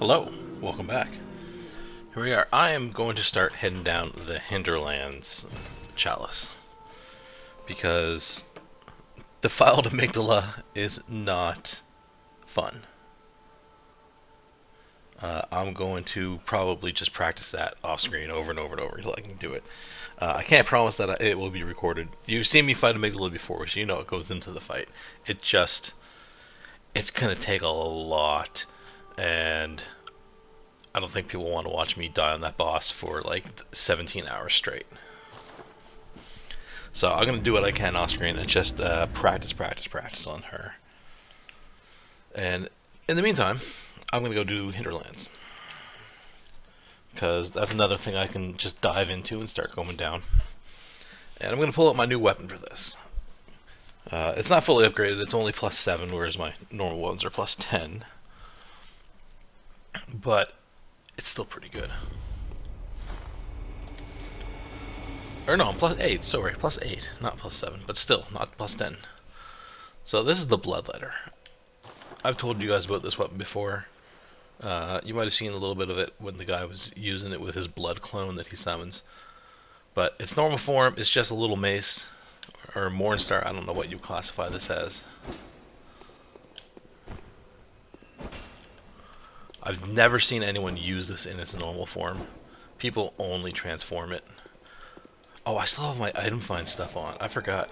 Hello, welcome back. Here we are. I am going to start heading down the Hinterlands chalice because Defiled Amygdala is not fun. I'm going to probably just practice that off screen over and over and over until I can do it. I can't promise that it will be recorded. You've seen me fight Amygdala before, so you know it goes into the fight. It's going to take a lot, and I don't think people want to watch me die on that boss for like 17 hours straight. So I'm going to do what I can off screen and just practice on her. And in the meantime, I'm going to go do Hinterlands. Because that's another thing I can just dive into and start going down. And I'm going to pull out my new weapon for this. It's not fully upgraded, it's only plus 7, whereas my normal ones are plus 10. But it's still pretty good. Or no, plus 8, sorry, plus 8, not plus 7, but still, not plus 10. So this is the Bloodletter. I've told you guys about this weapon before. You might have seen a little bit of it when the guy was using it with his blood clone that he summons. But its normal form is just a little mace, or Mornstar, I don't know what you classify this as. I've never seen anyone use this in its normal form. People only transform it. Oh, I still have my item find stuff on. I forgot.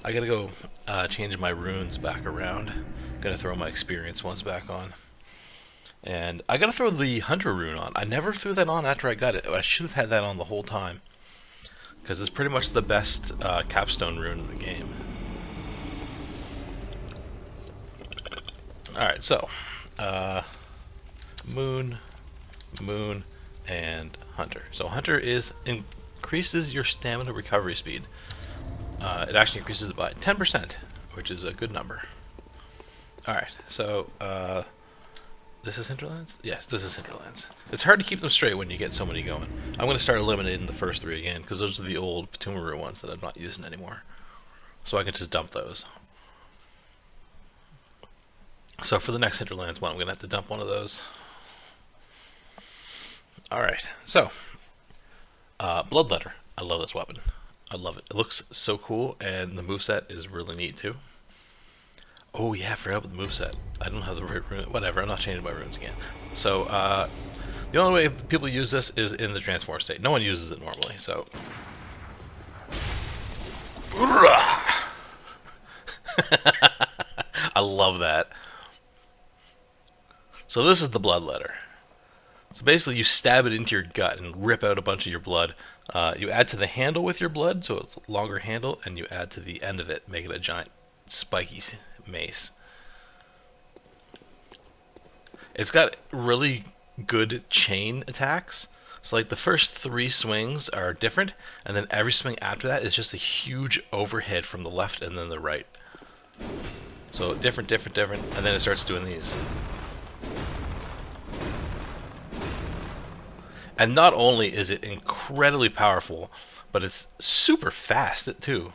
I gotta go change my runes back around. Gonna throw my experience ones back on. And I gotta throw the hunter rune on. I never threw that on after I got it. I should have had that on the whole time. Because it's pretty much the best capstone rune in the game. Alright, so. Moon, and Hunter. So Hunter increases your stamina recovery speed. It actually increases it by 10%, which is a good number. Alright, so this is Hinterlands? Yes, this is Hinterlands. It's hard to keep them straight when you get so many going. I'm going to start eliminating the first 3 again, because those are the old Patumaru ones that I'm not using anymore. So I can just dump those. So for the next Hinterlands one, I'm going to have to dump one of those. Alright, so Bloodletter. I love this weapon. I love it. It looks so cool, and the moveset is really neat too. Oh yeah, I forgot about the moveset. I don't have the right rune. Whatever, I'm not changing my runes again. So, the only way people use this is in the transform state. No one uses it normally, so... I love that. So this is the Bloodletter. So basically you stab it into your gut and rip out a bunch of your blood. You add to the handle with your blood, so it's a longer handle, and you add to the end of it, make it a giant spiky mace. It's got really good chain attacks. So like the first 3 swings are different, and then every swing after that is just a huge overhead from the left and then the right. So different, and then it starts doing these. And not only is it incredibly powerful, but it's super fast too.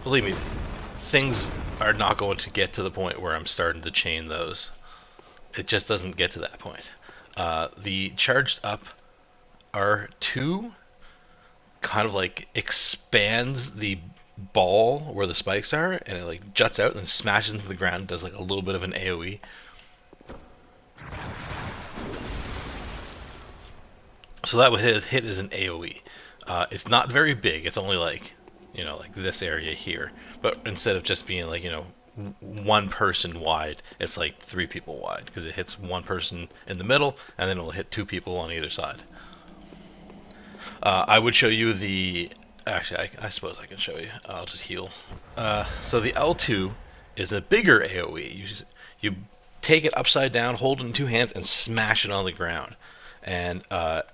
Believe me, things are not going to get to the point where I'm starting to chain those. It just doesn't get to that point. The charged up R2 kind of like expands the ball where the spikes are, and it like juts out and smashes into the ground, does like a little bit of an AoE. So that would hit as an AoE. It's not very big. It's only like, you know, like this area here. But instead of just being like, you know, 1 person wide, it's like 3 people wide, because it hits 1 person in the middle, and then it will hit 2 people on either side. I would show you the... Actually, I suppose I can show you. I'll just heal. So the L2 is a bigger AoE. You take it upside down, hold it in 2 hands, and smash it on the ground. And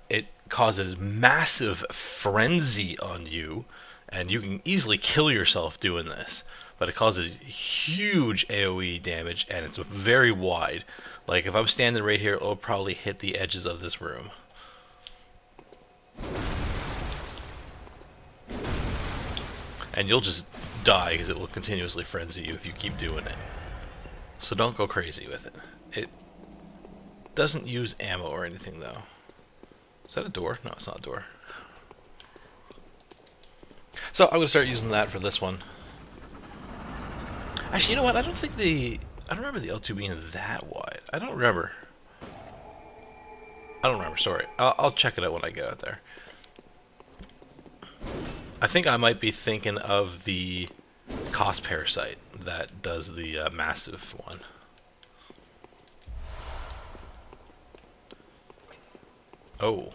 it causes massive frenzy on you, and you can easily kill yourself doing this. But it causes huge AoE damage, and it's very wide. Like, if I'm standing right here, it'll probably hit the edges of this room. and you'll just die because it will continuously frenzy you if you keep doing it. So don't go crazy with it. It doesn't use ammo or anything though. Is that a door? No, it's not a door. So I'm gonna start using that for this one. Actually, you know what? I don't remember the L2 being that wide. I don't remember. Sorry. I'll check it out when I get out there. I think I might be thinking of the cost parasite that does the massive one. Oh.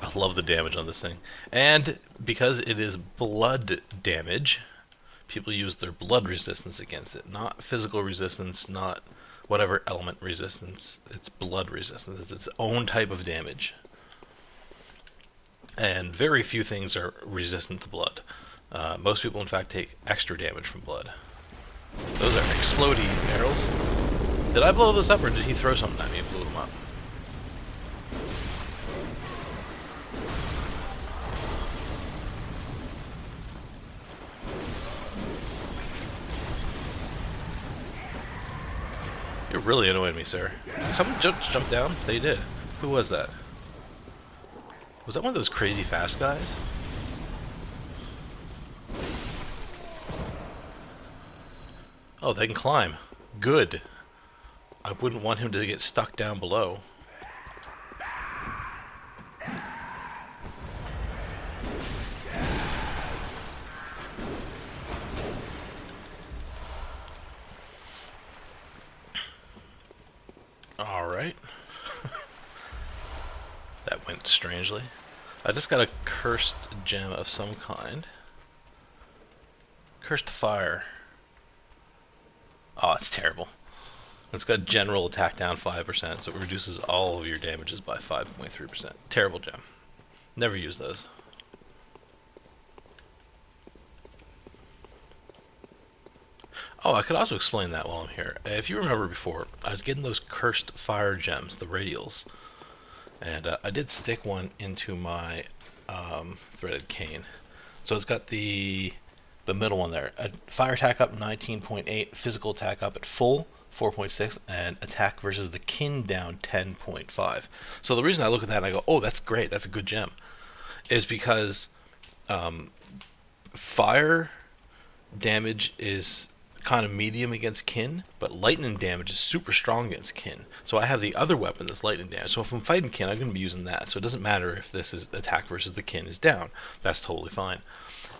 I love the damage on this thing. And because it is blood damage, people use their blood resistance against it. Not physical resistance, not whatever element resistance. It's blood resistance. It's its own type of damage. And very few things are resistant to blood. Most people, in fact, take extra damage from blood. Those are explodey barrels. Did I blow those up, or did he throw something at me and blew them up? You're really annoying me, sir. Did someone jump down? They did. Who was that? Was that one of those crazy fast guys? Oh, they can climb. Good. I wouldn't want him to get stuck down below. Alright. That went strangely. I just got a cursed gem of some kind. Cursed fire. Oh, it's terrible. It's got general attack down 5%, so it reduces all of your damages by 5.3%. Terrible gem. Never use those. Oh, I could also explain that while I'm here. If you remember before, I was getting those cursed fire gems, the radials. And I did stick one into my threaded cane. So it's got the middle one there. Fire attack up 19.8, physical attack up at full 4.6, and attack versus the kin down 10.5. So the reason I look at that and I go, oh, that's great, that's a good gem, is because fire damage is kind of medium against kin, but lightning damage is super strong against kin. So I have the other weapon that's lightning damage. So if I'm fighting kin, I'm going to be using that. So it doesn't matter if this is attack versus the kin is down. That's totally fine.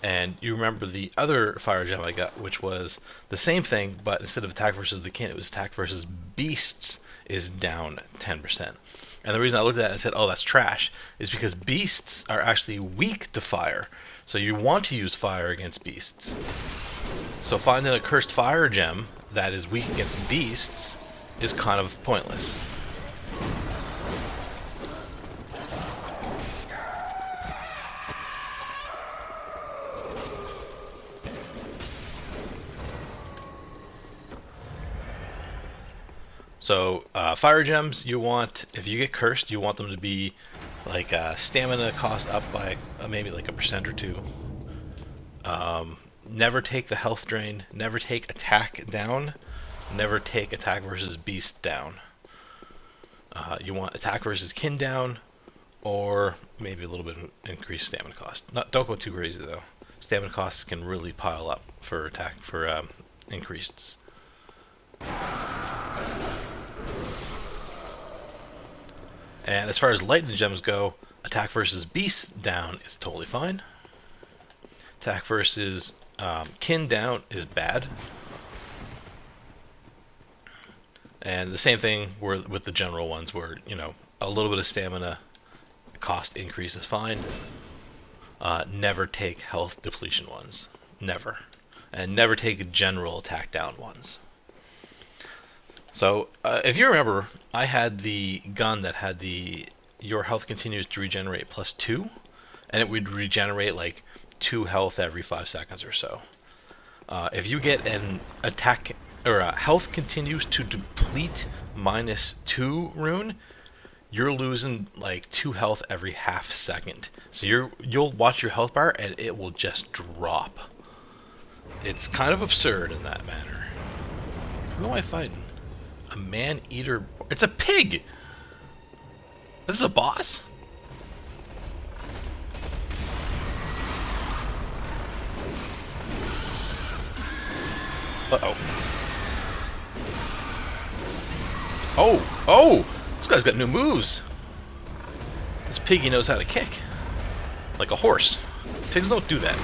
And you remember the other fire gem I got, which was the same thing, but instead of attack versus the kin, it was attack versus beasts is down 10%. And the reason I looked at it and said, oh, that's trash, is because beasts are actually weak to fire. So you want to use fire against beasts. So finding a cursed fire gem that is weak against beasts is kind of pointless. So fire gems, you want, if you get cursed, you want them to be like stamina cost up by maybe like 1% or 2%. Never take the health drain, never take attack down, never take attack versus beast down. You want attack versus kin down, or maybe a little bit of increased stamina cost. Don't go too crazy though. Stamina costs can really pile up for attack for increased. And as far as lightning gems go, attack versus beast down is totally fine. Attack versus kin down is bad. And the same thing with the general ones, where, you know, a little bit of stamina cost increase is fine. Never take health depletion ones. Never. And never take general attack down ones. So, if you remember, I had the gun that had your health continues to regenerate +2, and it would regenerate like 2 health every 5 seconds or so. If you get an attack, or health continues to deplete -2 rune, you're losing like 2 health every half second. So you'll watch your health bar and it will just drop. It's kind of absurd in that manner. Who am I fighting? A man-eater. It's a pig! This is a boss? Uh-oh. Oh! Oh! This guy's got new moves! This piggy knows how to kick. Like a horse. Pigs don't do that.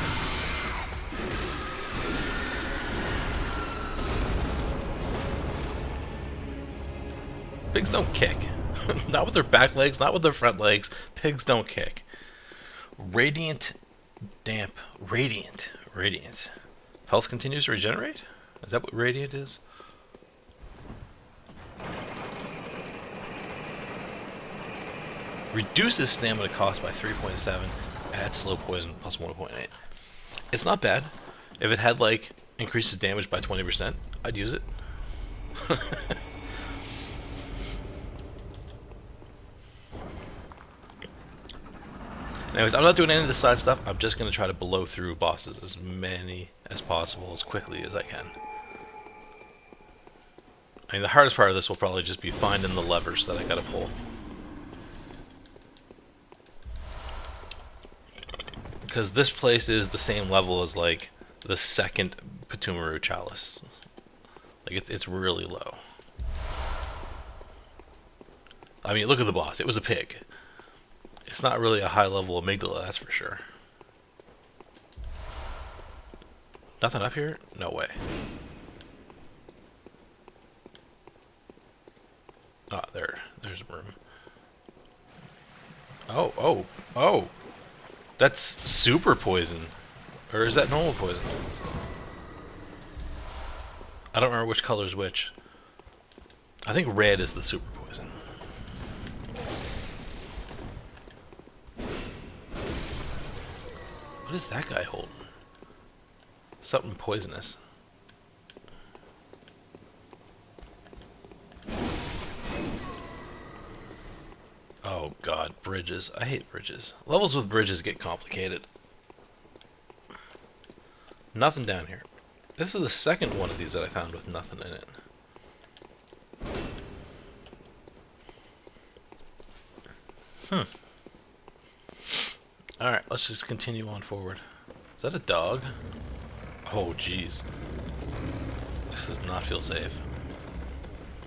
Pigs don't kick. Not with their back legs, not with their front legs. Pigs don't kick. Radiant, damp, radiant, radiant. Health continues to regenerate? Is that what radiant is? Reduces stamina cost by 3.7. Adds slow poison plus 1.8. It's not bad. If it had like increases damage by 20%, I'd use it. Anyways, I'm not doing any of the side stuff. I'm just going to try to blow through bosses as many as possible, as quickly as I can. I mean, the hardest part of this will probably just be finding the levers that I gotta pull. Because this place is the same level as, like, the second Patumaru chalice. Like, it's really low. I mean, look at the boss. It was a pig. It's not really a high-level amygdala, that's for sure. Nothing up here? No way. Ah, there's room. Oh, oh, oh! That's super poison. Or is that normal poison? I don't remember which color is which. I think red is the super poison. What is that guy holding? Something poisonous. Oh god, bridges. I hate bridges. Levels with bridges get complicated. Nothing down here. This is the second one of these that I found with nothing in it. Alright, let's just continue on forward. Is that a dog? Oh jeez. This does not feel safe.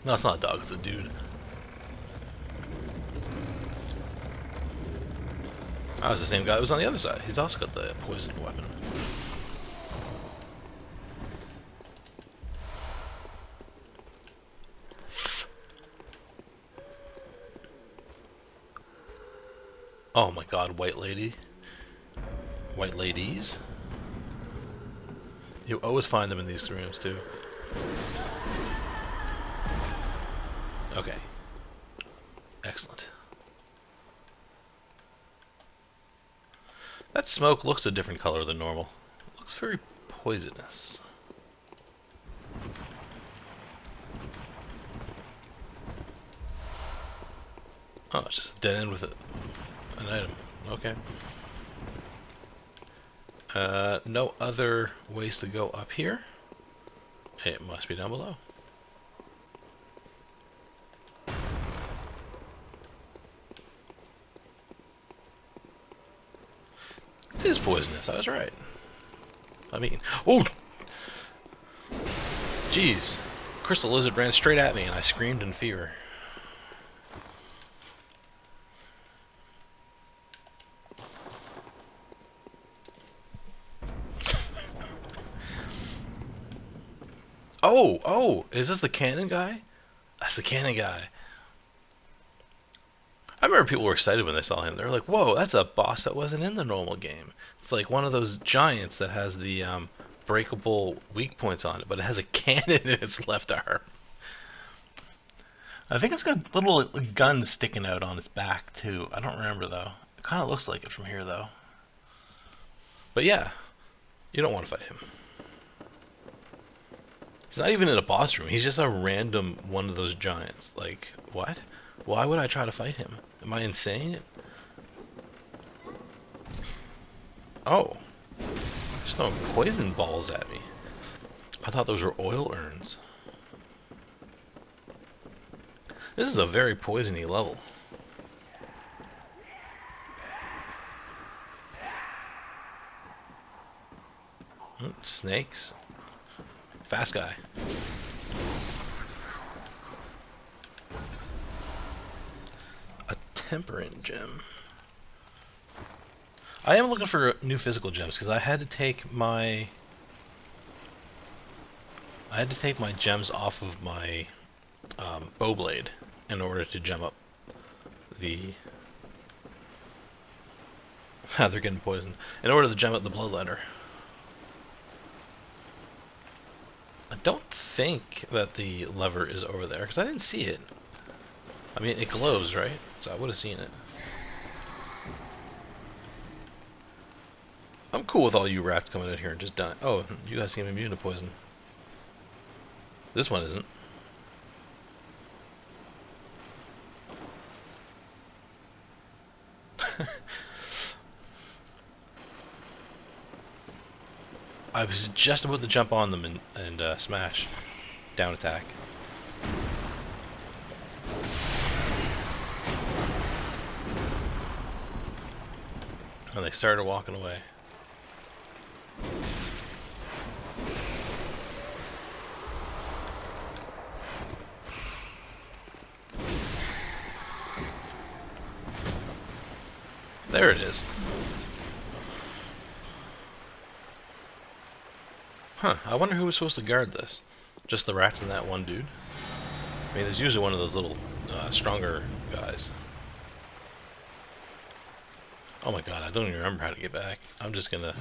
No, it's not a dog, it's a dude. That was the same guy that was on the other side. He's also got the poison weapon. Oh my god, white lady. White ladies? You always find them in these rooms too. Okay. Excellent. That smoke looks a different color than normal. It looks very poisonous. Oh, it's just a dead end with an item. Okay. No other ways to go up here. It must be down below. It is poisonous, I was right. I mean, oh! Jeez. Crystal Lizard ran straight at me and I screamed in fear. Oh, oh, is this the cannon guy? That's the cannon guy. I remember people were excited when they saw him. They were like, whoa, that's a boss that wasn't in the normal game. It's like one of those giants that has the breakable weak points on it, but it has a cannon in its left arm. I think it's got little guns sticking out on its back, too. I don't remember, though. It kind of looks like it from here, though. But yeah, you don't want to fight him. He's not even in a boss room. He's just a random one of those giants. Like, what? Why would I try to fight him? Am I insane? Oh. Just throwing poison balls at me. I thought those were oil urns. This is a very poisony level. Snakes. Fast guy. A temperament gem. I am looking for new physical gems because I had to take my gems off of my bow blade in order to gem up the. They're getting poisoned. In order to gem up the bloodletter. I don't think that the lever is over there because I didn't see it. I mean, it glows, right? So I would have seen it. I'm cool with all you rats coming in here and just dying. Oh, you guys seem immune to poison. This one isn't. I was just about to jump on them and smash. Down attack. And they started walking away. There it is. Huh, I wonder who was supposed to guard this. Just the rats and that one dude? I mean, there's usually one of those little stronger guys. Oh my god, I don't even remember how to get back. I'm just gonna...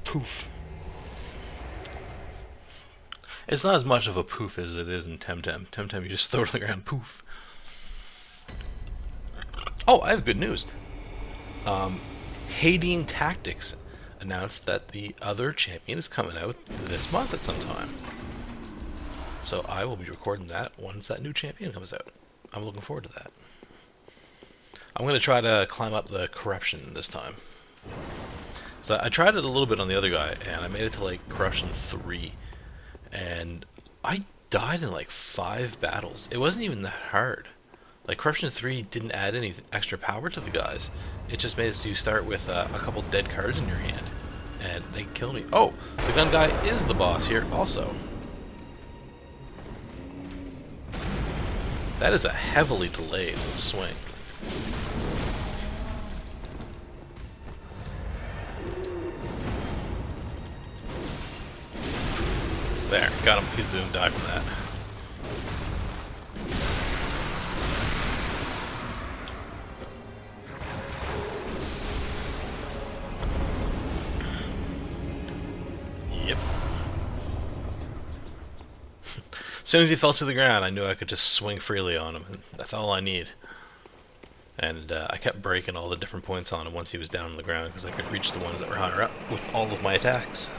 poof. It's not as much of a poof as it is in Temtem. Temtem, you just throw it on the ground, poof. Oh, I have good news. Hadine Tactics announced that the other champion is coming out this month at some time. So I will be recording that once that new champion comes out. I'm looking forward to that. I'm going to try to climb up the corruption this time. So I tried it a little bit on the other guy, and I made it to like corruption 3. And I died in like 5 battles. It wasn't even that hard. Like, Corruption 3 didn't add any extra power to the guys. It just made it so you start with a couple dead cards in your hand. And they kill me. Oh, the gun guy is the boss here also. That is a heavily delayed swing. There, got him. He's doing die from that. Yep. As soon as he fell to the ground, I knew I could just swing freely on him, and that's all I need. And I kept breaking all the different points on him once he was down on the ground, because I could reach the ones that were higher up with all of my attacks.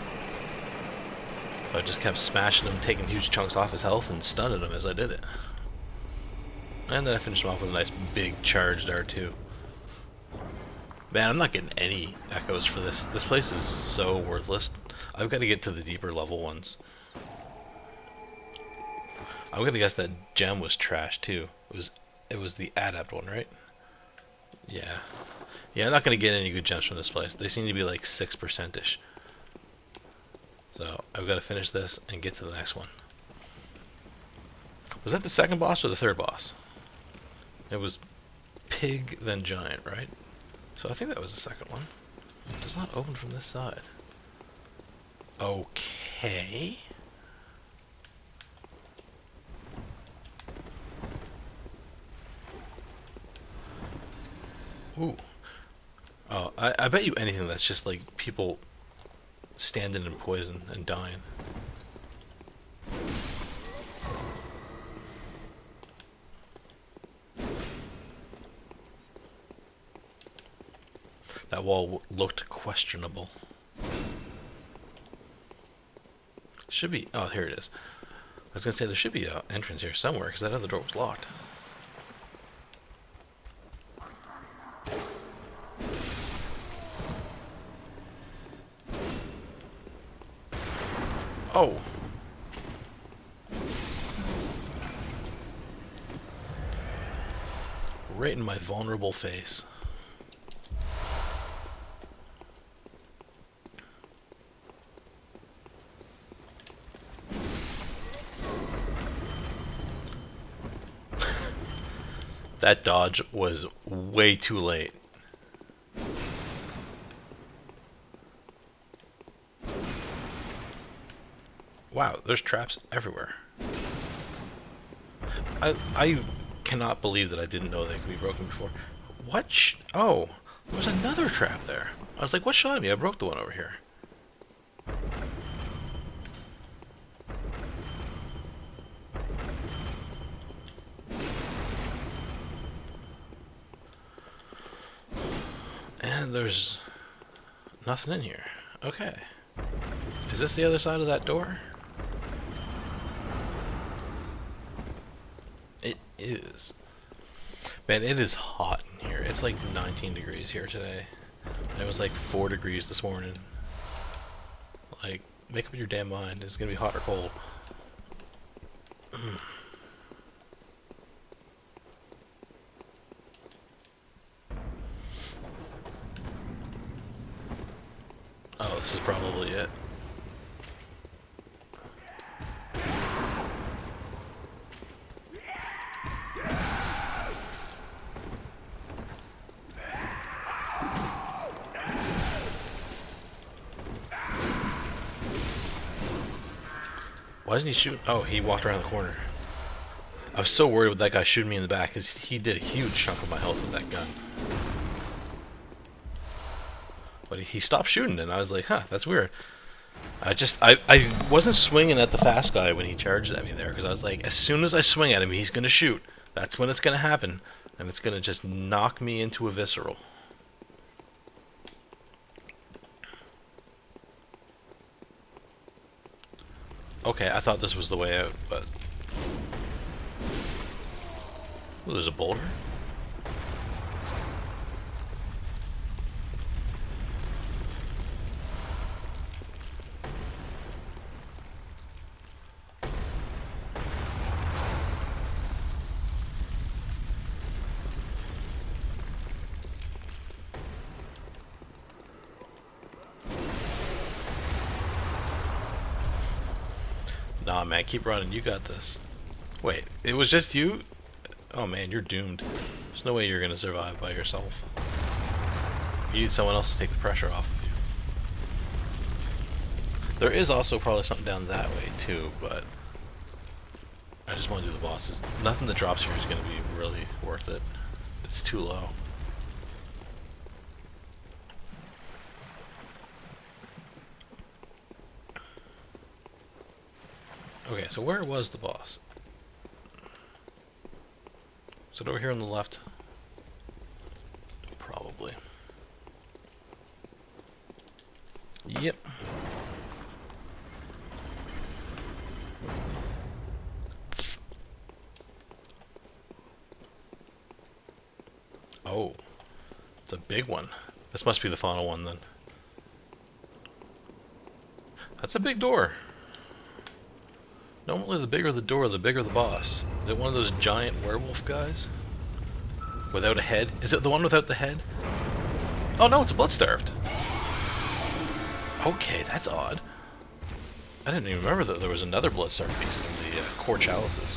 So I just kept smashing him, taking huge chunks off his health, and stunning him as I did it. And then I finished him off with a nice big charged R2. Man, I'm not getting any echoes for this. This place is so worthless. I've got to get to the deeper level ones. I'm gonna guess that gem was trash too. It was the adept one, right? Yeah. Yeah, I'm not gonna get any good gems from this place. They seem to be like 6%ish. So I've got to finish this and get to the next one. Was that the second boss or the third boss? It was pig, then giant, right? So I think that was the second one. It does not open from this side. Okay. Ooh. Oh, I bet you anything that's just like people standing in poison and dying. That wall looked questionable. Should be... oh, here it is. I was gonna say there should be an entrance here somewhere, because that other door was locked. Oh! Right in my vulnerable face. That dodge was way too late. Wow, there's traps everywhere. I cannot believe that I didn't know they could be broken before. What? Oh, there was another trap there. I was like, what shot at me? I broke the one over here. And there's nothing in here. Okay. Is this the other side of that door? It is. Man, it is hot in here. It's like 19 degrees here today. And it was like 4 degrees this morning. Like, make up your damn mind. It's gonna be hot or cold. Oh, this is probably it. Why isn't he shooting? Oh, he walked around the corner. I was so worried with that guy shooting me in the back because he did a huge chunk of my health with that gun. But he stopped shooting and I was like, huh, that's weird. I wasn't swinging at the fast guy when he charged at me there because I was like, as soon as I swing at him, he's going to shoot. That's when it's going to happen. And it's going to just knock me into a visceral. Okay, I thought this was the way out, but... Ooh, there's a boulder? Nah, man, keep running. You got this. Wait, it was just you? Oh, man, you're doomed. There's no way you're gonna survive by yourself. You need someone else to take the pressure off of you. There is also probably something down that way, too, but... I just want to do the bosses. Nothing that drops here is gonna be really worth it. It's too low. Okay, so where was the boss? Is it over here on the left? Probably. Yep. Oh, it's a big one. This must be the final one then. That's a big door. Normally the bigger the door, the bigger the boss. Is it one of those giant werewolf guys? Without a head? Is it the one without the head? Oh no, it's a blood-starved. Okay, that's odd. I didn't even remember that there was another blood-starved beast in the core chalices.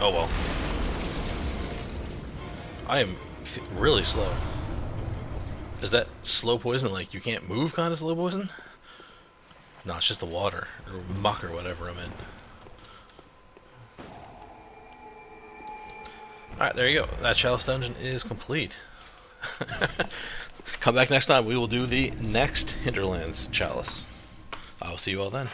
Oh well. I am really slow. Is that slow poison, like you can't move kind of slow poison? No, it's just the water, or muck, or whatever I'm in. Alright, there you go. That chalice dungeon is complete. Come back next time, we will do the next Hinterlands chalice. I will see you all then.